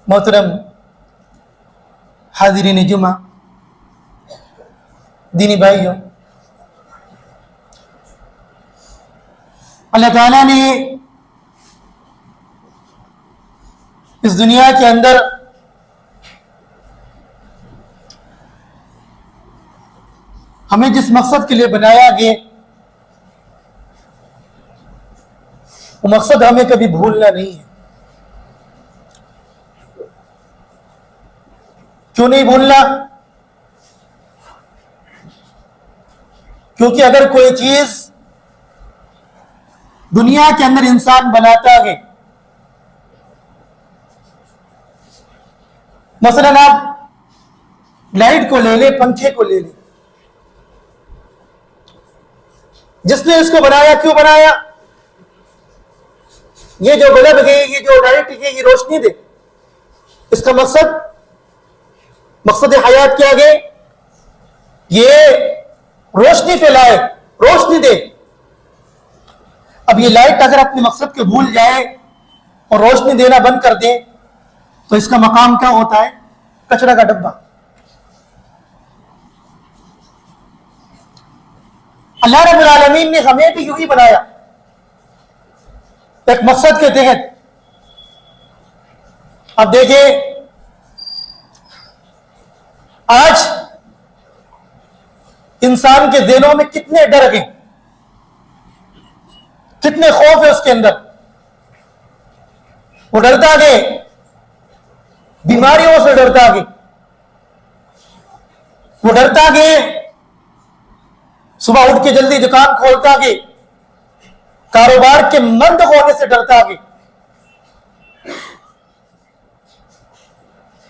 محترم حاضرین جمعہ، دینی بھائیوں، اللہ تعالیٰ نے اس دنیا کے اندر ہمیں جس مقصد کے لیے بنایا گیا، وہ مقصد ہمیں کبھی بھولنا نہیں ہے۔ کیوں نہیں بھولنا؟ کیونکہ اگر کوئی چیز دنیا کے اندر انسان بناتا ہے، مثلا آپ لائٹ کو لے لیں، پنکھے کو لے لیں، جس نے اس کو بنایا کیوں بنایا؟ یہ جو بلب ہے، یہ جو لائٹ ہے، یہ روشنی دے، اس کا مقصد حیات کیا گئے؟ یہ روشنی پھیلائے، روشنی دے۔ اب یہ لائٹ اگر اپنے مقصد کو بھول جائے اور روشنی دینا بند کر دے تو اس کا مقام کیا ہوتا ہے؟ کچرا کا ڈبہ۔ اللہ رب العالمین نے ہمیں بھی یوں ہی بنایا، ایک مقصد کے تحت۔ اب دیکھیں آج انسان کے دلوں میں کتنے ڈر ہیں، کتنے خوف ہے اس کے اندر۔ وہ ڈرتا ہے بیماریوں سے، ڈرتا ہے، وہ ڈرتا ہے صبح اٹھ کے جلدی دکان کھولتا ہے، کاروبار کے مند ہونے سے ڈرتا ہے۔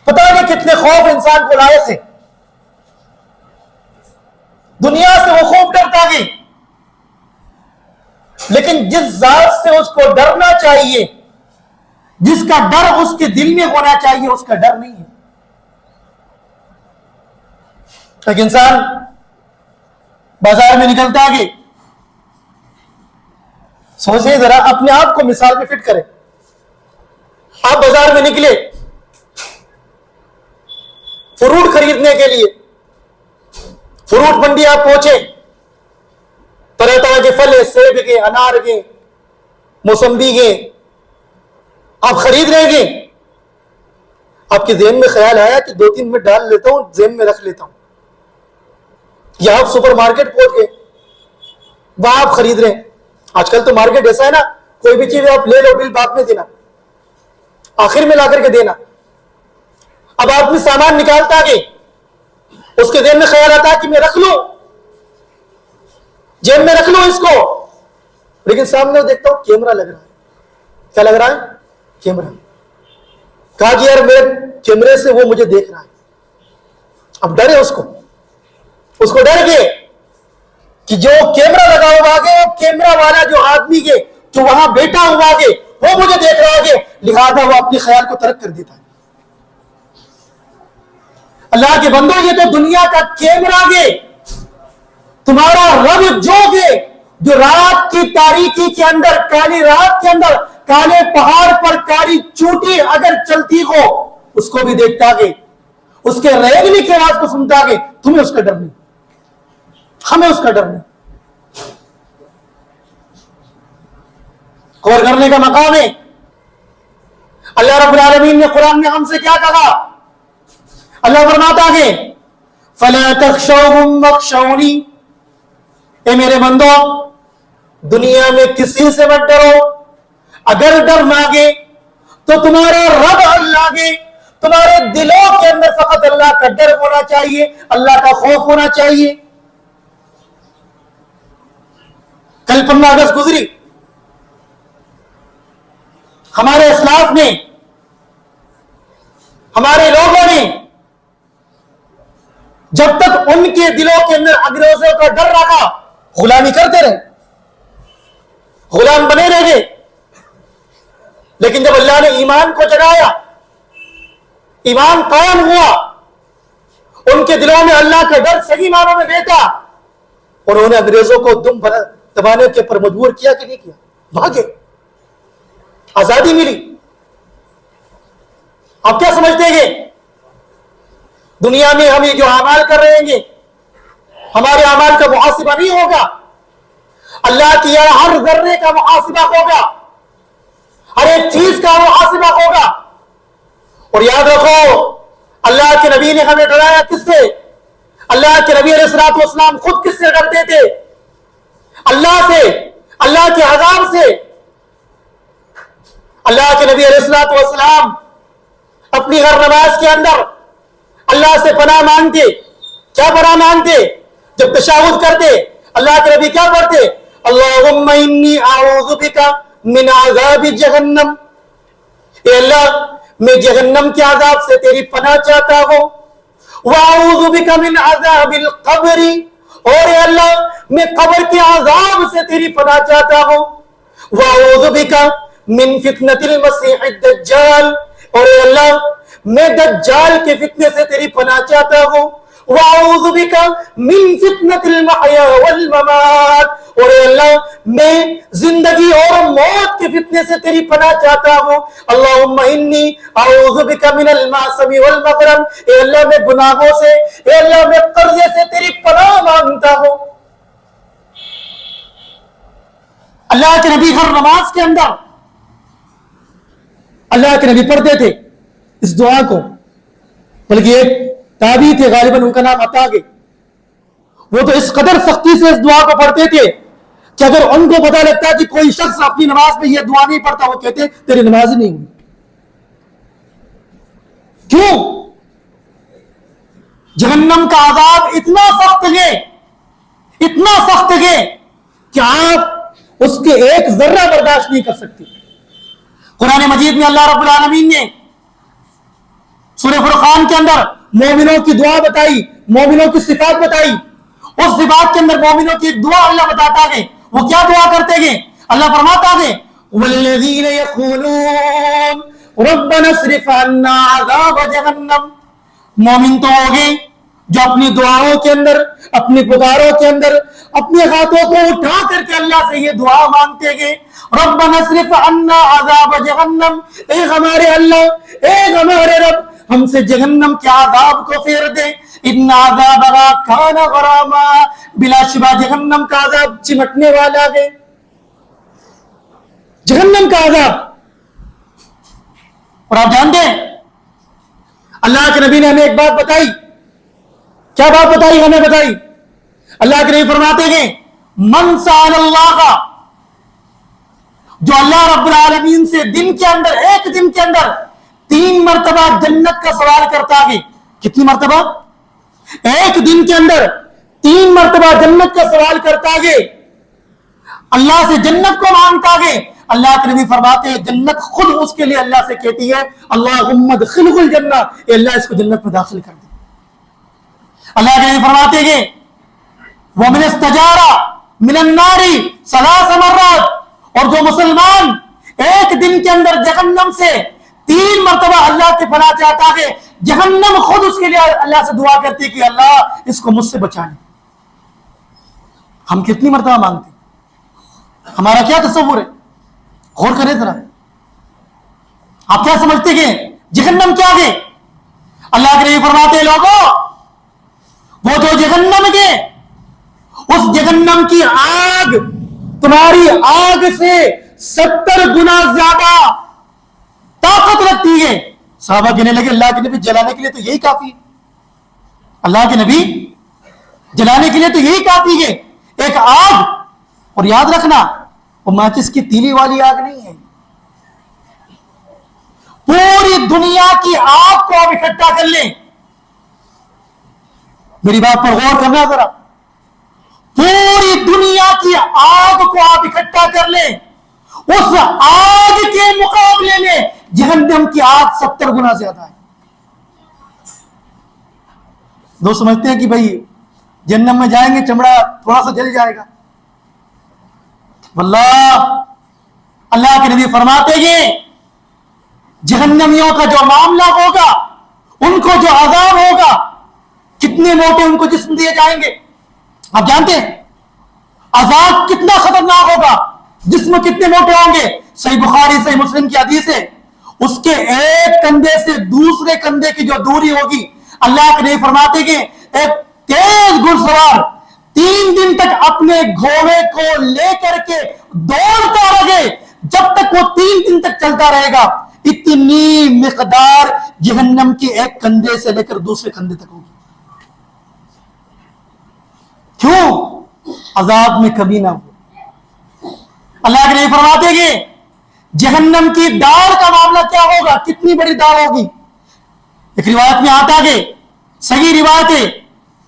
پتہ نہیں کتنے خوف انسان کو لائق ہے، دنیا سے وہ خوف ڈرتا ہے۔ لیکن جس ذات سے اس کو ڈرنا چاہیے، جس کا ڈر اس کے دل میں ہونا چاہیے، اس کا ڈر نہیں ہے۔ ایک انسان بازار میں نکلتا ہے، سوچیں ذرا، اپنے آپ کو مثال میں فٹ کریں۔ آپ بازار میں نکلے فروٹ خریدنے کے لیے، فروٹ منڈی آپ پہنچے، طرح طرح کے پھل، سیب کے، انار کے، موسمبی کے آپ خرید رہے گے۔ آپ کے ذہن میں خیال آیا کہ 2-3 منٹ ڈال لیتا ہوں، ذہن میں رکھ لیتا ہوں۔ یا آپ سپر مارکیٹ پہنچ گئے، وہاں آپ خرید رہے ہیں۔ آج کل تو مارکیٹ ایسا ہے نا، کوئی بھی چیز آپ لے لو، بل بعد میں دینا، آخر میں لا کر کے دینا۔ اب آدمی سامان نکالتا کہ اس کے ذہن میں خیال آتا ہے کہ میں رکھ لوں، جیب میں رکھ لوں اس کو، لیکن سامنے دیکھتا ہوں کیمرہ لگ رہا ہے۔ کیا لگ رہا ہے؟ کیمرہ۔ کہا کہ یار میرے کیمرے سے وہ مجھے دیکھ رہا ہے۔ اب ڈرے اس کو ڈر گئے کہ جو کیمرہ لگا ہوا ہے، وہ کیمرہ والا جو آدمی ہے جو وہاں بیٹھا ہوا ہے وہ مجھے دیکھ رہا ہے، لہذا وہ اپنے خیال کو ترک کر دیتا ہے۔ اللہ کے بندوں، یہ تو دنیا کا کیمرہ ہے، تمہارا رب جو ہے، جو رات کی تاریکی کے اندر، کالی رات کے اندر، کالے پہاڑ پر کالی چوٹی اگر چلتی ہو اس کو بھی دیکھتا ہے، اس کے ریگنے کی آواز کو سنتا ہے۔ تمہیں اس کا ڈر نہیں، ہمیں اس کا ڈر نہیں۔ غور کرنے کا مقام ہے۔ اللہ رب العالمین نے قرآن میں ہم سے کیا کہا؟ اللہ فرماتا ہے فَلَا تَخْشَوْهُمْ وَاخْشَوْنِي، اے میرے بندو دنیا میں کسی سے مت ڈرو، اگر ڈر مانگے تو تمہارا رب اللہ کے، تمہارے دلوں کے اندر فقط اللہ کا ڈر ہونا چاہیے، اللہ کا خوف ہونا چاہیے۔ کل 15 اگست گزری، ہمارے اسلاف نے، ہمارے لوگوں نے جب تک ان کے دلوں کے اندر انگریزوں کا ڈر رکھا، غلامی کرتے رہے، غلام بنے رہے۔ لیکن جب اللہ نے ایمان کو جگایا، ایمان قائم ہوا، ان کے دلوں میں اللہ کا ڈر صحیح معنوں میں بیٹھا، انہوں نے انگریزوں کو دم دبانے کے پر مجبور کیا کہ نہیں کیا؟ بھاگے، آزادی ملی۔ آپ کیا سمجھتے ہیں دنیا میں ہم یہ جو اعمال کر رہے ہیں ہمارے اعمال کا محاسبہ نہیں ہوگا؟ اللہ کی یہاں ہر ذرے کا محاسبہ ہوگا، ہر ایک چیز کا محاسبہ ہوگا۔ اور یاد رکھو اللہ کے نبی نے ہمیں ڈرایا کس سے؟ اللہ کے نبی علیہ الصلوۃ والسلام خود کس سے ڈرتے تھے؟ اللہ سے، اللہ کے عذاب سے۔ اللہ کے نبی علیہ الصلوۃ والسلام اپنی ہر نماز کے اندر اللہ سے پناہ مانگتے۔ کیا پناہ مانگتے؟ جب تشہد کرتے اللہ کے نبی کیا پڑھتے؟ اللہم انی اعوذ بک من عذاب جہنم، اے اللہ میں جہنم کے عذاب سے تیری پناہ چاہتا ہوں، واعوذ بک من عذاب القبر، اور اے اللہ میں قبر کے عذاب سے تیری پناہ چاہتا ہوں، واعوذ بک من فتنۃ المسیح الدجال، اور اے اللہ میں دجال کے فتنے سے تیری پناہ چاہتا ہوں، وَأَعُوذُ بِكَ مِن فِتْنَةِ الْمَحْيَا وَالْمَمَاتِ، اور اے اللہ میں زندگی اور موت کے فتنے سے تیری پناہ چاہتا ہوں، اللہم انی اعوذ بک من المعصم والمغرم، اے اللہ میں گناہوں سے، اے اللہ میں قرضے سے تیری پناہ مانگتا ہوں۔ اللہ کے نبی ہر نماز کے اندر اللہ کے نبی پڑھتے تھے اس دعا کو، بلکہ ایک تابعی تھے غالباً ان کا نام عطا ہے، وہ تو اس قدر سختی سے اس دعا کو پڑھتے تھے کہ اگر ان کو پتہ لگتا کہ کوئی شخص اپنی نماز میں یہ دعا نہیں پڑھتا وہ کہتے تیری نماز ہی نہیں ہوئی۔ کیوں؟ جہنم کا عذاب اتنا سخت ہے، اتنا سخت ہے کہ آپ اس کے ایک ذرہ برداشت نہیں کر سکتے۔ قرآن مجید میں اللہ رب العالمین نے سورہ فرقان کے اندر مومنوں کی دعا بتائی، مومنوں کی صفات بتائی، اس صفات کے اندر مومنوں کی ایک دعا اللہ بتاتا ہے، وہ کیا دعا کرتے ہیں؟ اللہ فرماتا ہے والذین یقولون ربنا اصرف عنا عذاب جہنم، مومن تو ہوگے جو اپنی دعاؤں کے اندر، اپنی پکاروں کے اندر اپنے ہاتھوں کو اٹھا کر کے اللہ سے یہ دعا مانگتے گے، ربنا اصرف عنا عذاب جہنم، اے ہمارے اللہ، اے ہمارے رب ہم سے جہنم کے عذاب کو پھیر دے، ان عذابها کان غراما، بلا شبہ جہنم کا عذاب چمٹنے والا ہے، جہنم کا عذاب۔ اور آپ جانتے ہیں اللہ کے نبی نے ہمیں ایک بات بتائی، کیا بات بتائی؟ ہمیں بتائی اللہ کے نبی فرماتے ہیں من سأل اللہ، جو اللہ رب العالمین سے دن کے اندر، ایک دن کے اندر 3 مرتبہ جنت کا سوال کرتا ہے۔ کتنی مرتبہ؟ ایک دن کے اندر 3 مرتبہ جنت کا سوال کرتا ہے، اللہ سے جنت کو مانگتا ہے، اللہ کے نبی فرماتے ہیں جنت خود اس کے لیے اللہ سے کہتی ہے اللہم ادخلہ الجنہ، اے اللہ اس کو جنت میں داخل کر دے۔ اللہ کے نبی فرماتے ہیں وَمِنْ اسْتَجَارَ مِنَ النَّارِ 3 مرات، اور جو مسلمان ایک دن کے اندر جہنم سے 3 مرتبہ اللہ کی پناہ چاہتا ہے، جہنم خود اس کے لیے اللہ سے دعا کرتی ہے کہ اللہ اس کو مجھ سے بچا لے۔ ہم کتنی مرتبہ مانگتے ہیں؟ ہمارا کیا تصور ہے؟ غور کریں ذرا، آپ کیا سمجھتے ہیں جہنم کیا ہے؟ اللہ کے نبی فرماتے ہیں لوگوں وہ جو جہنم کے، اس جہنم کی آگ تمہاری آگ سے 70 گنا زیادہ طاقت رکھتی ہے۔ صحابہ کہنے لگے اللہ کے نبی جلانے کے لیے تو یہی کافی ہے، اللہ کے نبی جلانے کے لیے تو یہی کافی ہے ایک آگ۔ اور یاد رکھنا وہ ماچس کی تیلی والی آگ نہیں ہے، پوری دنیا کی آگ کو آپ اکٹھا کر لیں، میری بات پر غور کرنا ذرا، پوری دنیا کی آگ کو آپ اکٹھا کر لیں، اس آگ کے مقابلے میں جہنم کی آگ 70 گنا زیادہ ہے۔ لوگ سمجھتے ہیں کہ بھائی جہنم میں جائیں گے چمڑا تھوڑا سا جل جائے گا، واللہ اللہ کے نبی فرماتے ہیں جہنمیوں کا جو معاملہ ہوگا، ان کو جو عذاب ہوگا، کتنے موٹے ان کو جسم دیے جائیں گے۔ آپ جانتے ہیں عذاب کتنا خطرناک ہوگا، جسم کتنے موٹے ہوں گے۔ صحیح بخاری صحیح مسلم کی حدیث ہے، اس کے ایک کندھے سے دوسرے کندھے کی جو دوری ہوگی، اللہ کے نبی فرماتے کہ ایک تیز گھڑ سوار 3 دن تک اپنے گھوڑے کو لے کر کے دوڑتا رہے، جب تک وہ 3 دن تک چلتا رہے گا، اتنی مقدار جہنم کے ایک کندھے سے لے کر دوسرے کندھے تک ہوگی۔ کیوں؟ عذاب میں کمی نہ ہو۔ اللہ کے نبی فرماتے کہ جہنم کی دار کا معاملہ کیا ہوگا، کتنی بڑی دار ہوگی۔ ایک روایت میں آتا کہ صحیح روایت ہے،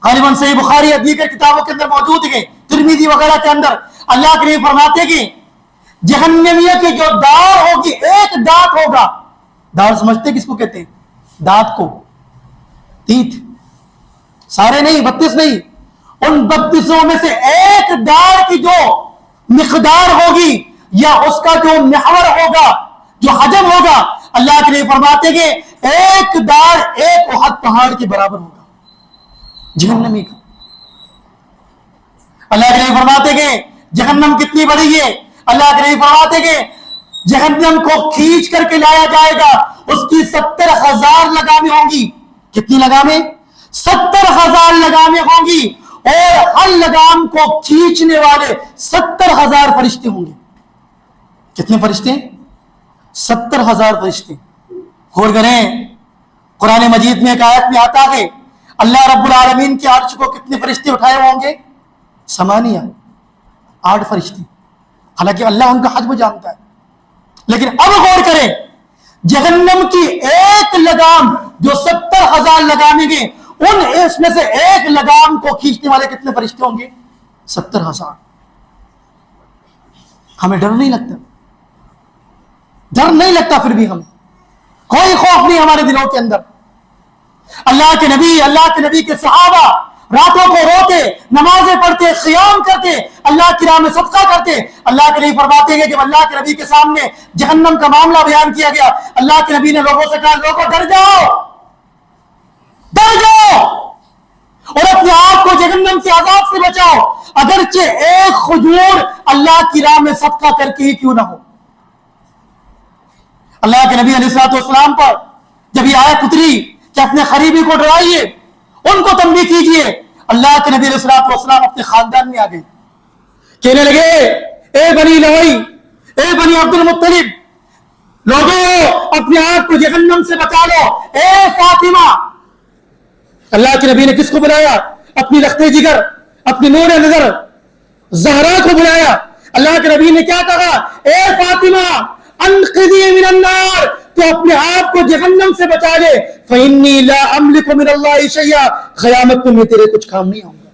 غالباً صحیح بخاری یا دیگر کتابوں کے اندر موجود ہے، ترمذی وغیرہ کے اندر، اللہ کے نبی فرماتے کہ جہنمیہ کی جو دار ہوگی، ایک دانت ہوگا۔ دار سمجھتے کس کو کہتے ہیں؟ دانت کو، تیت، سارے نہیں، 32 نہیں، ان 32 میں سے ایک دار کی جو مقدار ہوگی یا اس کا جو محور ہوگا، جو حجم ہوگا، اللہ کے نبی فرماتے کہ ایک دار ایک احد پہاڑ کے برابر ہوگا جہنمی کا۔ اللہ کے نبی فرماتے کہ جہنم کتنی بڑی ہے، اللہ کے نبی فرماتے کہ جہنم کو کھینچ کر کے لایا جائے گا، اس کی 70,000 لگامیں ہوں گی۔ کتنی لگامیں؟ 70,000 لگامیں ہوں گی، اور ہر لگام کو کھینچنے والے 70,000 فرشتے ہوں گے۔ کتنے فرشتے؟ 70,000 فرشتے۔ غور کریں، قرآن مجید میں ایک آیت میں آتا ہے اللہ رب العالمین کے عرش کو کتنے فرشتے اٹھائے ہوں گے؟ 8 فرشتے۔ حالانکہ اللہ ان کا حجم جانتا ہے، لیکن اب غور کریں، جہنم کی ایک لگام جو 70,000 لگامیں گے، اس میں سے ایک لگام کو کھینچنے والے کتنے فرشتے ہوں گے؟ 70,000۔ ہمیں ڈر نہیں لگتا؟ ڈر نہیں لگتا؟ پھر بھی ہمیں کوئی خوف نہیں ہمارے دلوں کے اندر۔ اللہ کے نبی کے صحابہ راتوں کو روتے، نمازیں پڑھتے، قیام کرتے، اللہ کی راہ میں صدقہ کرتے۔ اللہ کے نبی فرماتے ہیں کہ جب اللہ کے نبی کے سامنے جہنم کا معاملہ بیان کیا گیا، اللہ کے نبی نے لوگوں سے کہا، لوگوں ڈر جاؤ، ڈر جاؤ، اور اپنے آپ کو جہنم کے عذاب سے بچاؤ، اگرچہ ایک کھجور اللہ کی راہ میں صدقہ کر کے ہی کیوں نہ ہو۔ اللہ کے نبی علیہ الصلوۃ والسلام پر جب یہ آیت اتری کہ اپنے قریبی کو ڈرائیے، ان کو تنبیہ کیجیے، اللہ کے نبی علیہ الصلوۃ والسلام اپنے خاندان میں آ گئے، کہنے لگے، اے بنی لوئی، اے بنی عبد المطلب، لوگوں اپنے آپ کو جہنم سے بچا لو، اے فاطمہ۔ اللہ کے نبی نے کس کو بلایا؟ اپنی لخت جگر، اپنی نور نظر زہرا کو بلایا۔ اللہ کے نبی نے کیا کہا؟ اے فاطمہ انقذی من النار، تو اپنے آپ کو جہنم سے بچا لے، فإنی لا املک من اللہ شیئا، قیامت میں تیرے کچھ کام نہیں آؤں گا۔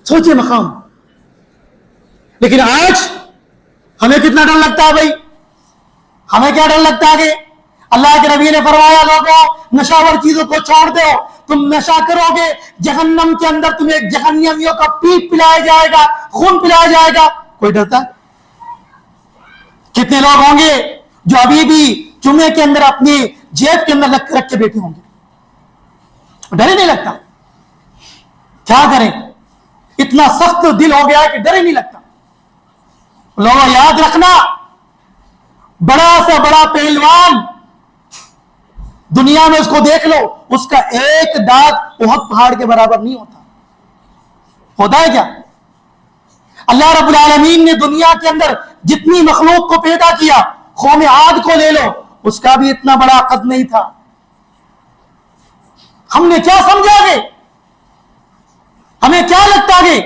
سوچے مقام۔ لیکن آج ہمیں کتنا ڈر لگتا ہے بھائی؟ ہمیں کیا ڈر لگتا ہے کہ اللہ کے نبی نے فرمایا، لوگوں نشاور چیزوں کو چھوڑ دو، تم نشا کرو گے، جہنم کے اندر تمہیں جہنمیوں کا پیپ پلایا جائے گا، خون پلایا جائے گا۔ کوئی ڈرتا ہے؟ کتنے لوگ ہوں گے جو ابھی بھی جمعے کے اندر اپنی جیب کے اندر رکھ کے بیٹھے ہوں گے؟ ڈر ہی نہیں لگتا۔ کیا کریں، اتنا سخت دل ہو گیا ہے کہ ڈر ہی نہیں لگتا۔ لوگوں یاد رکھنا، بڑا سے بڑا پہلوان دنیا میں اس کو دیکھ لو، اس کا ایک دانت احد پہاڑ کے برابر نہیں ہوتا۔ ہوتا ہے کیا؟ اللہ رب العالمین نے دنیا کے اندر جتنی مخلوق کو پیدا کیا، قوم عاد کو لے لو، اس کا بھی اتنا بڑا قد نہیں تھا۔ ہم نے کیا سمجھا گے؟ ہمیں کیا لگتا ہے؟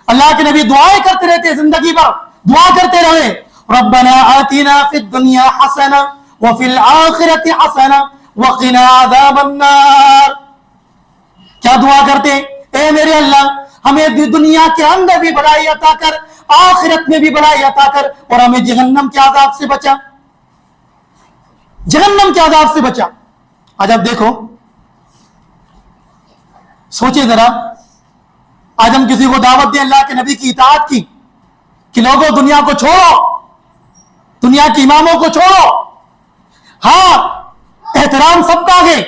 اللہ کے نبی دعائیں کرتے رہتے، زندگی بھر دعا کرتے رہے، ربنا آتنا فی الدنیا حسنہ وفی الآخرۃ حسنہ وقنا عذاب النار۔ کیا دعا کرتے؟ اے میرے اللہ، ہمیں دنیا کے اندر بھی بڑائی عطا کر، آخرت میں بھی بڑائی عطا کر، اور ہمیں جہنم کے عذاب سے بچا، جہنم کے عذاب سے بچا۔ آج آپ دیکھو، سوچے ذرا، آج ہم کسی کو دعوت دیں اللہ کے نبی کی اطاعت کی کہ لوگوں دنیا کو چھوڑو، دنیا کے اماموں کو چھوڑو، ہاں احترام سب کا ہے،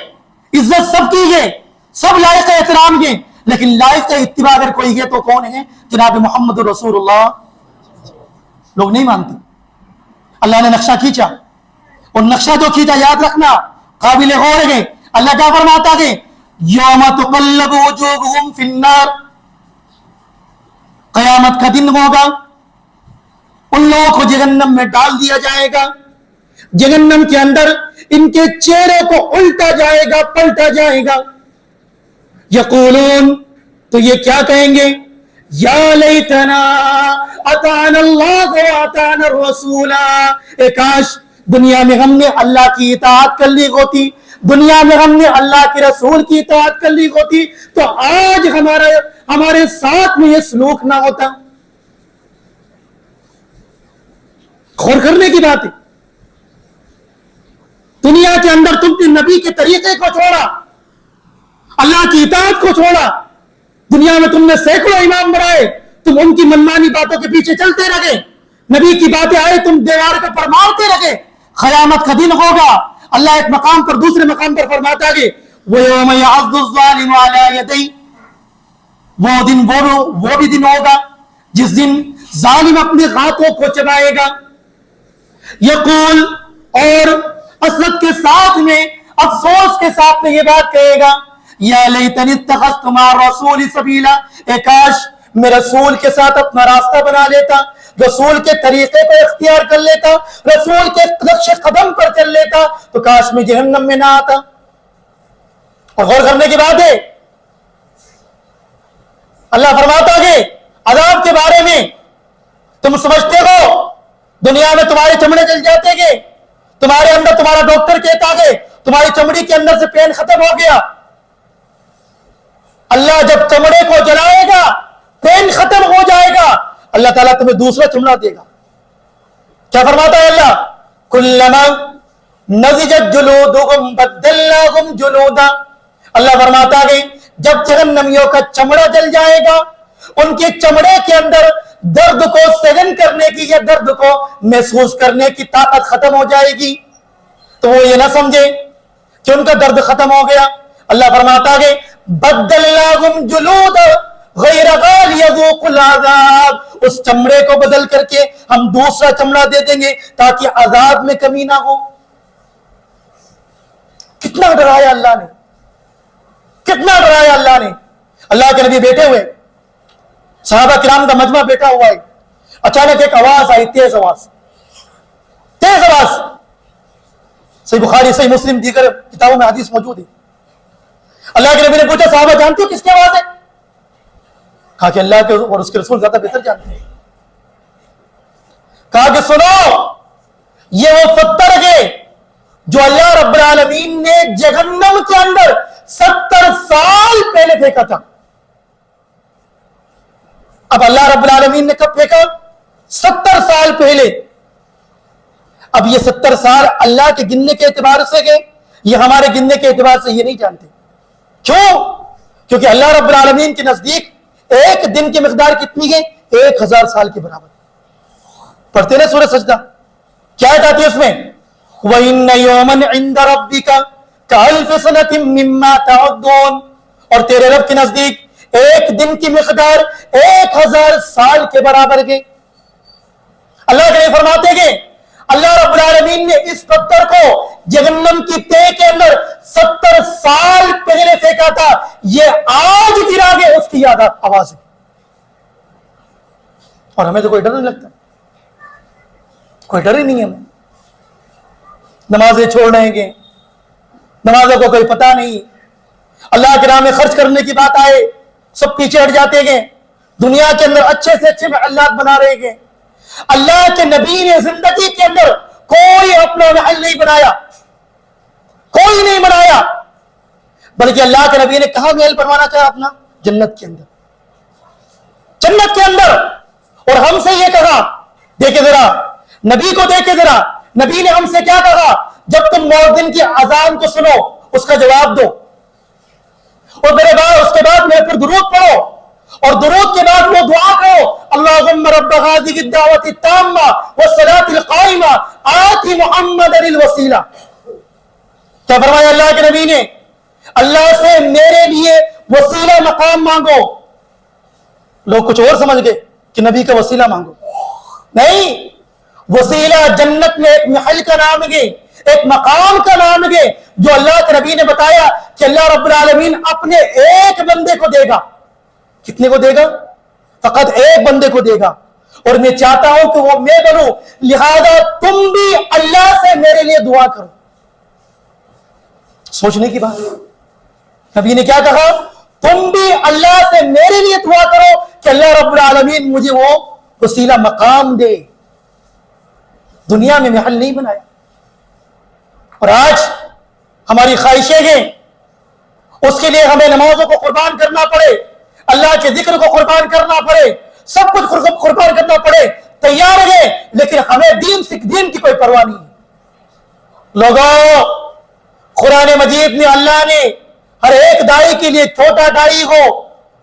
عزت سب کی ہے، سب لائق احترام ہے، لیکن لائق اتباع اگر کوئی ہے تو کون ہے؟ جناب محمد رسول اللہ۔ لوگ نہیں مانتے۔ اللہ نے نقشہ کھینچا، اور نقشہ جو کھینچا یاد رکھنا قابل غور ہے. اللہ کیا فرماتا ہے؟ یوم تقلب وجوہہم فی النار، قیامت کا دن ہوگا، ان لوگوں کو جہنم میں ڈال دیا جائے گا، جہنم کے اندر ان کے چہرے کو الٹا جائے گا، پلٹا جائے گا. یقولون، تو یہ کیا کہیں گے؟ یا لیتنا اطعنا اللہ و اطعنا الرسول، اے کاش دنیا میں ہم نے اللہ کی اطاعت کر لی ہوتی، دنیا میں ہم نے اللہ کے رسول کی اطاعت کر لی ہوتی، تو آج ہمارے ساتھ میں یہ سلوک نہ ہوتا. غور کرنے کی بات ہے. دنیا کے اندر تم نے نبی کے طریقے کو چھوڑا، اللہ کی اطاعت کو چھوڑا، دنیا میں تم نے سینکڑوں امام بنائے، تم ان کی منمانی باتوں کے پیچھے چلتے رہے، نبی کی باتیں آئے تم دیوار کے پر مارتے رہے. قیامت کا دن ہوگا، اللہ ایک مقام پر دوسرے مقام پر فرماتا ہے وَيَوْمَ يَعَضُّ الظَّالِمُ عَلَى يَدَيْهِ، وہ دن وہ بھی دن ہوگا جس دن ظالم اپنے ہاتھوں کو چبائے گا. یقول، اور حسرت کے ساتھ میں، افسوس کے ساتھ میں یہ بات کہے گا، یا لیتنی اتخذت مع الرسول سبیلا، اے کاش میں رسول کے ساتھ اپنا راستہ بنا لیتا، رسول کے طریقے کو اختیار کر لیتا، رسول کے نقش قدم پر چل لیتا، تو کاش میں جہنم میں نہ آتا. اور غور کرنے کی بات ہے، اللہ فرماتا ہے عذاب کے بارے میں، تم سمجھتے ہو دنیا میں تمہارے چمڑے جل جاتے گے، تمہارے اندر تمہارا ڈاکٹر کہتا ہے تمہاری چمڑی کے اندر سے پین ختم ہو گیا. اللہ جب چمڑے کو جلائے گا، پین ختم ہو جائے گا، اللہ تعالیٰ تمہیں دوسرا چمڑا دے گا. کیا فرماتا ہے اللہ؟ کلما نضجت جلودہم بدلناہم جلودا، اللہ فرماتا ہے جب جہنمیوں کا چمڑا جل جائے گا، ان کے چمڑے کے اندر درد کو سہن کرنے کی یا درد کو محسوس کرنے کی طاقت ختم ہو جائے گی، تو وہ یہ نہ سمجھے کہ ان کا درد ختم ہو گیا. اللہ فرماتا ہے بدلناہم جلودا غیر غال یذوقوا العذاب، اس چمڑے کو بدل کر کے ہم دوسرا چمڑا دے دیں گے تاکہ عذاب میں کمی نہ ہو. کتنا ڈرایا اللہ نے، کتنا ڈرایا اللہ نے. اللہ کے نبی بیٹھے ہوئے، صحابہ کرام کا مجمع بیٹھا ہوا ہے، اچانک ایک آواز آئی، تیز آواز، تیز آواز. صحیح بخاری، صحیح مسلم، دیگر کتابوں میں حدیث موجود ہے. اللہ کے نبی نے پوچھا صحابہ جانتے ہو کس کی آواز ہے؟ کہا کہ اللہ کے اور اس کے رسول زیادہ بہتر جانتے ہیں. کہا کہ سنو، یہ وہ پتھر ہے جو اللہ رب العالمین نے جہنم کے اندر 70 سال پہلے پھینکا تھا. اب اللہ رب العالمین نے کب پھینکا؟ 70 سال پہلے. اب یہ 70 سال اللہ کے گننے کے اعتبار سے گئے، یہ ہمارے گننے کے اعتبار سے یہ نہیں جانتے. کیوں؟ کیونکہ اللہ رب العالمین کے نزدیک ایک دن کی مقدار کتنی ہے؟ 1000 سال کے برابر. پڑھتے نا سورہ سجدہ، کیا کہتی ہے اس میں؟ وَإِنَّ يَوْمًا عِنْدَ رَبِّكَ كَأَلْفِ سَنَةٍ مِّمَّا تَعُدُّونَ، اور تیرے رب کے نزدیک ایک دن کی مقدار 1000 سال کے برابر ہے. اللہ کے فرماتے ہیں اللہ رب العالمین نے اس پتھر کو جہنم کی تہ کے اندر 70 سال پہلے پھینکا تھا، یہ آج گرا گیا، اس کی یاد آواز ہے. اور ہمیں تو کوئی ڈر نہیں لگتا، کوئی ڈر ہی نہیں ہے. ہمیں نمازیں چھوڑ رہے ہیں، نمازوں کو کوئی پتہ نہیں، اللہ کے نام میں خرچ کرنے کی بات آئے سب پیچھے ہٹ جاتے ہیں. دنیا کے اندر اچھے سے اچھے محلات بنا رہے ہیں. اللہ کے نبی نے زندگی کے اندر کوئی اپنا محل نہیں بنایا، کوئی نہیں بنایا، بلکہ اللہ کے نبی نے کہاں محل بنوانا چاہا اپنا؟ جنت کے اندر، جنت کے اندر. اور ہم سے یہ کہا، دیکھے ذرا نبی کو، دیکھے ذرا نبی نے ہم سے کیا کہا؟ جب تم مؤذن کی اذان کو سنو اس کا جواب دو، اور میرے بعد اس کے بعد میرے پر درود پڑھو، اور درود کے بعد وہ دعا کرو اللہم رب هذه الدعوة التامة والصلاة القائمة آت محمد الوسیلہ. کیا فرمایا اللہ کے نبی نے؟ اللہ سے میرے لیے وسیلہ مقام مانگو. لوگ کچھ اور سمجھ گئے کہ نبی کا وسیلہ مانگو، نہیں، وسیلہ جنت میں ایک محل کا نام ہے، ایک مقام کا نام ہے جو اللہ کے نبی نے بتایا کہ اللہ رب العالمین اپنے ایک بندے کو دے گا. کتنے کو دے گا؟ فقط ایک بندے کو دے گا. اور میں چاہتا ہوں کہ وہ میں بنوں، لہذا تم بھی اللہ سے میرے لیے دعا کرو. سوچنے کی بات ہے. نبی نے کیا کہا؟ تم بھی اللہ سے میرے لیے دعا کرو کہ اللہ رب العالمین مجھے وہ وسیلہ مقام دے. دنیا میں محل نہیں بنایا. اور آج ہماری خواہشیں ہیں، اس کے لیے ہمیں نمازوں کو قربان کرنا پڑے، اللہ کے ذکر کو قربان کرنا پڑے، سب کچھ قربان کرنا پڑے، تیار ہے، لیکن ہمیں دین کی کوئی پرواہ نہیں. لوگوں، قرآن مجید میں اللہ نے ہر ایک دائی کے لیے، چھوٹا دائی ہو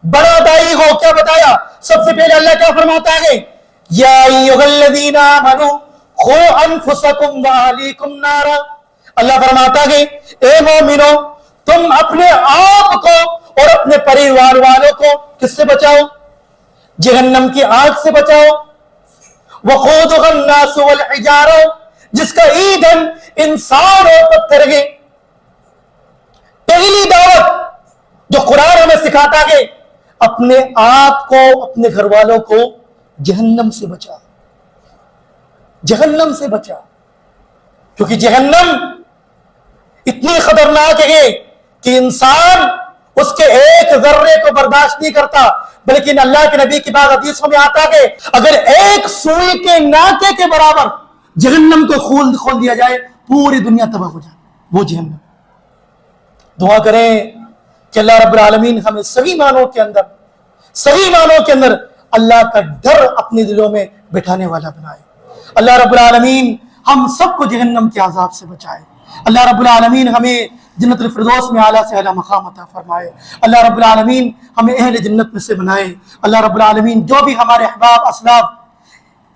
بڑا دائی ہو، کیا بتایا؟ سب سے پہلے اللہ کیا فرماتا ہے؟ یا ایھا الذین آمنوا قوا انفسکم واہلیکم نارا. اللہ فرماتا ہے اے مومنو، تم اپنے آپ کو اور اپنے پریوار والوں کو کس سے بچاؤ؟ جہنم کی آگ سے بچاؤ. وقودھا الناس والحجارہ، جس کا ایندھن انسان اور پتھر ہے. پہلی دعوت جو قرآن ہمیں سکھاتا ہے، اپنے آپ کو، اپنے گھر والوں کو جہنم سے بچا. جہنم سے بچا، کیونکہ جہنم اتنی خطرناک ہے کہ انسان اس کے ایک ذرے کو برداشت نہیں کرتا. بلکہ اللہ کے نبی کی بات حدیثوں میں آتا ہے اگر ایک سوئی کے ناکے کے برابر جہنم کو کھول دیا جائے، پوری دنیا تباہ ہو جائے. وہ جہنم. دعا کریں کہ اللہ رب العالمین ہمیں صحیح معنوں کے اندر اللہ کا ڈر اپنے دلوں میں بٹھانے والا بنائے. اللہ رب العالمین ہم سب کو جہنم کے عذاب سے بچائے. اللہ رب العالمین ہمیں جنت الفردوس میں اعلیٰ سے اعلیٰ مقام عطا فرمائے. اللہ رب العالمین ہمیں اہل جنت میں سے بنائے. اللہ رب العالمین جو بھی ہمارے احباب اسلاف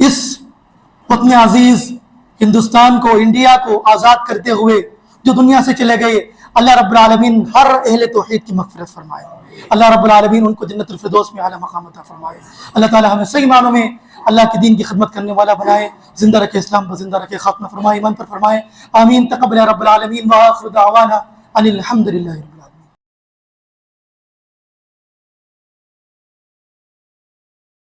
اس وطن عزیز ہندوستان کو، انڈیا کو آزاد کرتے ہوئے جو دنیا سے چلے گئے، اللہ رب العالمین ہر اہل توحید کی مغفرت فرمائے. اللہ رب العالمین ان کو جنت الفردوس میں اعلیٰ مقام عطا فرمائے. اللہ تعالی ہمیں صحیح معنوں میں اللہ کے دین کی خدمت کرنے والا بنائے. زندہ رکھے اسلام پر، زندہ رکھے، خاتمہ فرمائے، ایمان پر فرمائے. آمین. تقبل رب العالمین. وآخر دعوانا ان الحمد للہ.